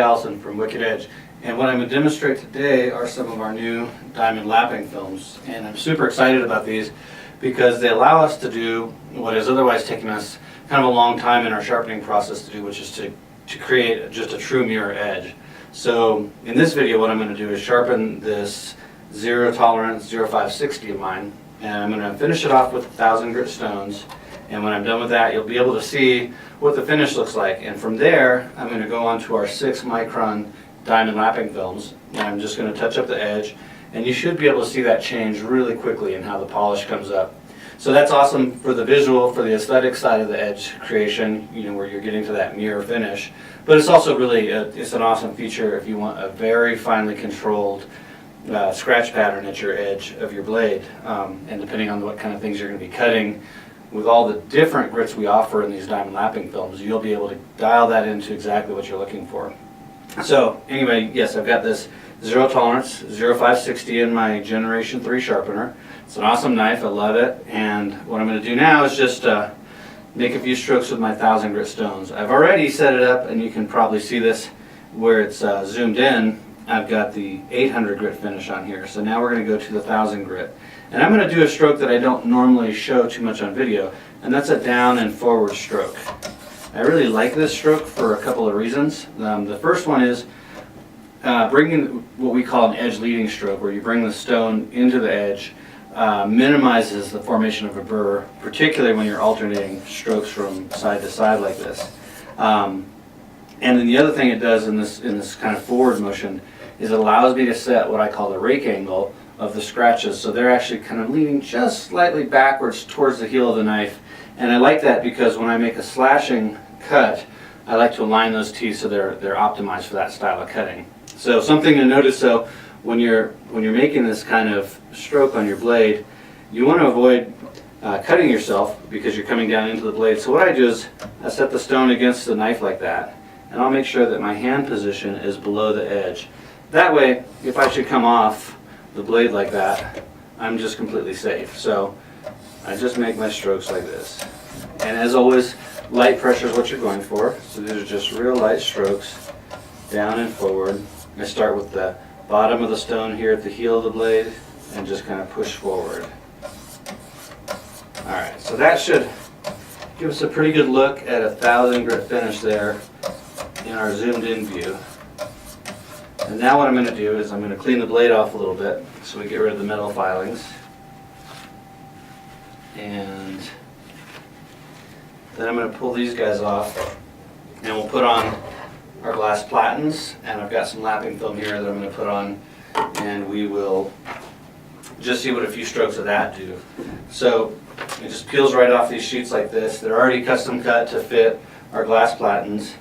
Allison from Wicked Edge, and what I'm going to demonstrate today are some of our new diamond lapping films, and I'm super excited about these because they allow us to do what is otherwise taking us kind of a long time in our sharpening process to do, which is to create just a true mirror edge. So in this video what I'm going to do is sharpen this zero tolerance 0560 of mine, and I'm going to finish it off with 1000 grit stones, and when I'm done with that you'll be able to see what the finish looks like. And from there I'm going to go on to our 6 micron diamond lapping films, and I'm just going to touch up the edge, and you should be able to see that change really quickly in how the polish comes up. So that's awesome for the visual, for the aesthetic side of the edge creation, you know, where you're getting to that mirror finish. But it's also really, it's an awesome feature if you want a very finely controlled scratch pattern at your edge of your blade. And depending on what kind of things you're going to be cutting, with all the different grits we offer in these diamond lapping films, you'll be able to dial that into exactly what you're looking for. So anyway, yes, I've got this zero tolerance 0560 in my Generation 3 sharpener. It's an awesome knife, I love it, and what I'm going to do now is just make a few strokes with my 1000 grit stones. I've already set it up, and you can probably see this where it's zoomed in. I've got the 800 grit finish on here, so now we're going to go to the 1000 grit. And I'm going to do a stroke that I don't normally show too much on video, and that's a down and forward stroke. I really like this stroke for a couple of reasons. The first one is bringing what we call an edge leading stroke, where you bring the stone into the edge, minimizes the formation of a burr, particularly when you're alternating strokes from side to side like this. And then the other thing it does in this kind of forward motion is it allows me to set what I call the rake angle of the scratches, so they're actually kind of leaning just slightly backwards towards the heel of the knife. And I like that because when I make a slashing cut, I like to align those teeth so they're optimized for that style of cutting. So something to notice, so when you're making this kind of stroke on your blade, you want to avoid cutting yourself because you're coming down into the blade. So what I do is I set the stone against the knife like that, and I'll make sure that my hand position is below the edge. That way, if I should come off the blade like that, I'm just completely safe. So I just make my strokes like this. And as always, light pressure is what you're going for. So these are just real light strokes, down and forward. I start with the bottom of the stone here at the heel of the blade and just kind of push forward. Alright, so that should give us a pretty good look at a 1000 grit finish there in our zoomed in view. And now what I'm going to do is I'm going to clean the blade off a little bit so we get rid of the metal filings. And then I'm going to pull these guys off, and we'll put on our glass platens, and I've got some lapping film here that I'm going to put on, and we will just see what a few strokes of that do. So it just peels right off these sheets like this. They're already custom cut to fit our glass platens,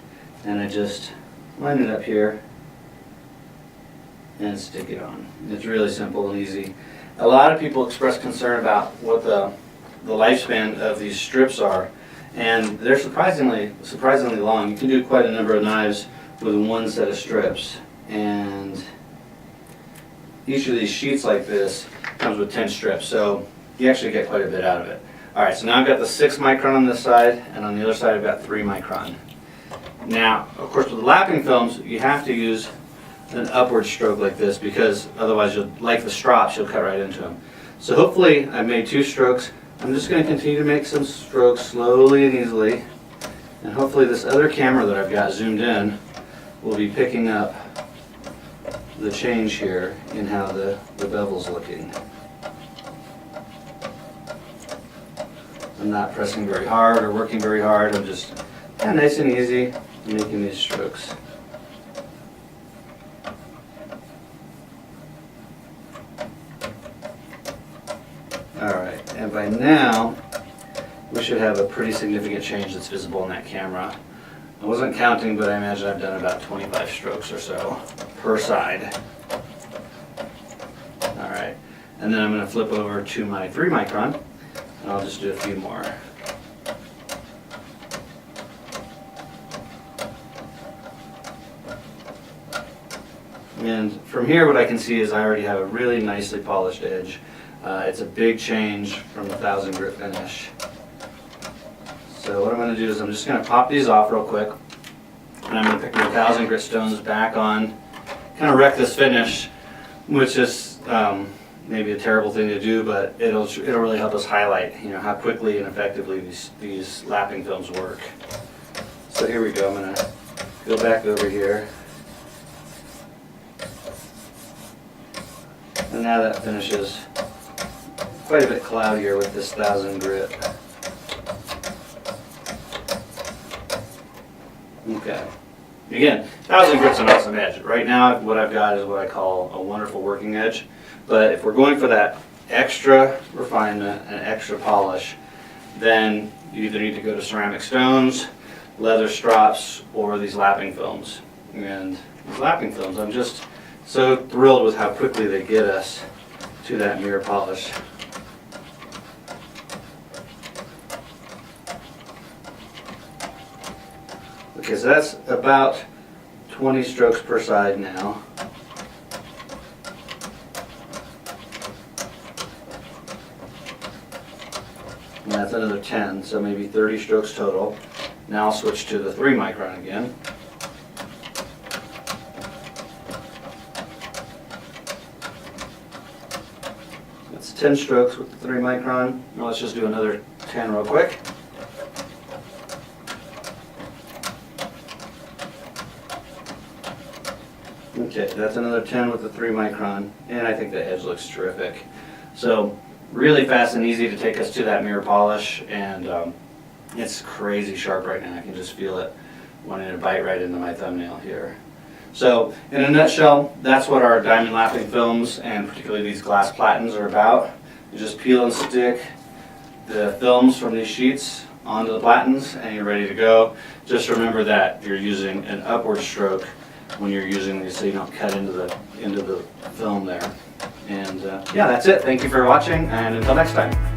and I just line it up here and stick it on. It's really simple and easy. A lot of people express concern about what the lifespan of these strips are, and they're surprisingly long. You can do quite a number of knives with one set of strips, and each of these sheets like this comes with 10 strips, so you actually get quite a bit out of it. Alright, so now I've got the 6 micron on this side, and on the other side I've got 3 micron. Now, of course, with the lapping films, you have to use an upward stroke like this, because otherwise, like the strops, you'll cut right into them. So hopefully I've made 2 strokes. I'm just going to continue to make some strokes slowly and easily, and hopefully this other camera that I've got zoomed in will be picking up the change here in how the bevel's looking. I'm not pressing very hard or working very hard. I'm just kind of nice and easy making these strokes. Alright, and by now we should have a pretty significant change that's visible in that camera. I wasn't counting, but I imagine I've done about 25 strokes or so per side. Alright, and then I'm going to flip over to my 3 micron, and I'll just do a few more. And from here what I can see is I already have a really nicely polished edge. It's a big change from the 1000 grit finish. So what I'm going to do is I'm just going to pop these off real quick. And I'm going to pick my 1000 grit stones back on, kind of wreck this finish, which is maybe a terrible thing to do, but it'll really help us highlight, you know, how quickly and effectively these lapping films work. So here we go. I'm going to go back over here. And now that finishes quite a bit cloudier with this 1000 grit. Okay. Again, 1000 grit's an awesome edge. Right now, what I've got is what I call a wonderful working edge. But if we're going for that extra refinement and extra polish, then you either need to go to ceramic stones, leather strops, or these lapping films. And these lapping films, I'm just so thrilled with how quickly they get us to that mirror polish. Okay, so that's about 20 strokes per side now. And that's another 10, so maybe 30 strokes total. Now I'll switch to the 3 micron again. That's 10 strokes with the 3 micron. Now let's just do another 10 real quick. Okay, that's another 10 with the 3 micron, and I think the edge looks terrific. So really fast and easy to take us to that mirror polish, and it's crazy sharp right now. I can just feel it wanting to bite right into my thumbnail here. So in a nutshell, that's what our diamond lapping films and particularly these glass platens are about. You just peel and stick the films from these sheets onto the platens and you're ready to go. Just remember that you're using an upward stroke when you're using these so you don't cut into the film there. And yeah, that's it. Thank you for watching, and until next time.